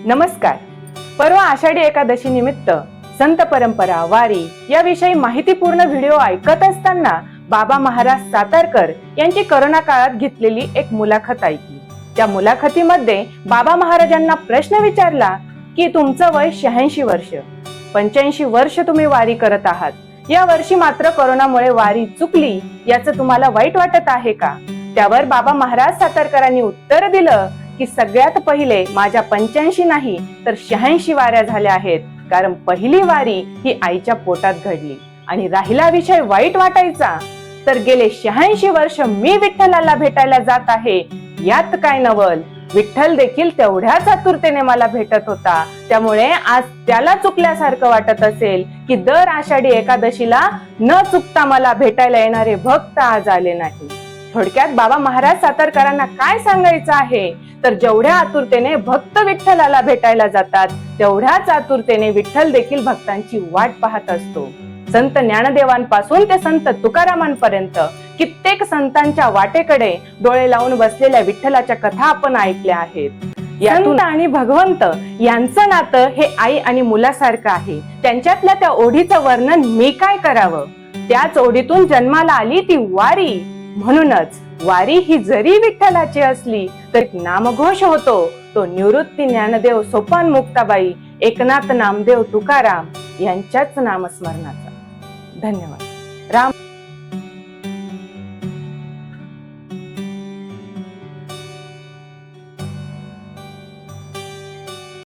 नमस्कार. परवा आषाढी एकादशी निमित्त संत परंपरा, वारी याविषयी माहितीपूर्ण व्हिडिओ ऐकत असताना बाबा महाराज सातारकर यांची करोना काळात घेतलेली एक मुलाखत ऐकली. त्या मुलाखतीमध्ये बाबा महाराजांना प्रश्न विचारला की तुमचं वय 86 वर्ष, 85 वर्ष तुम्ही वारी करत आहात. या वर्षी मात्र करोनामुळे वारी चुकली, याचं तुम्हाला वाईट वाटत आहे का? त्यावर बाबा महाराज सातारकरांनी उत्तर दिलं की सगळ्यात पहिले माझ्या 85 नाही तर 86 वाऱ्या झाल्या आहेत, कारण पहिली वारी ही आईच्या पोटात घडली. आणि राहिला विषय वाईट वाटायचा, तर गेले 86 वर्ष मी विठ्ठलाला भेटायला जात आहे, यात काय नवल. विठ्ठल देखील तेवढ्याच आतुरतेने मला भेटत होता, त्यामुळे आज त्याला चुकल्यासारखं वाटत असेल की दर आषाढी एकादशीला न चुकता मला भेटायला येणारे भक्त आज आले नाही. थोडक्यात बाबा महाराज सातारकरांना काय सांगायचं आहे, तर जेवढ्या आतुरतेने भक्त विठ्ठलाला भेटायला जातात, तेवढ्याच आतुरतेने विठ्ठल देखील भक्तांची वाट पाहत असतो. संत ज्ञानदेवांपासून ते संत तुकारामांपर्यंत कित्येक संतांच्या वाटेकडे डोळे लावून बसलेल्या विठ्ठलाच्या कथा आपण ऐकल्या आहेत. संत आणि भगवंत यांचं नातं हे आई आणि मुलासारखं आहे. त्यांच्यातल्या त्या ओढीचं वर्णन मी काय करावं. त्याच ओढीतून जन्माला आली ती वारी. म्हणूनच वारी ही जरी विठ्ठलाची असली तरी नामघोष होतो तो निवृत्ती ज्ञानदेव सोपान मुक्ताबाई एकनाथ नामदेव तुकाराम यांच्याच नामस्मरणाचा. धन्यवाद.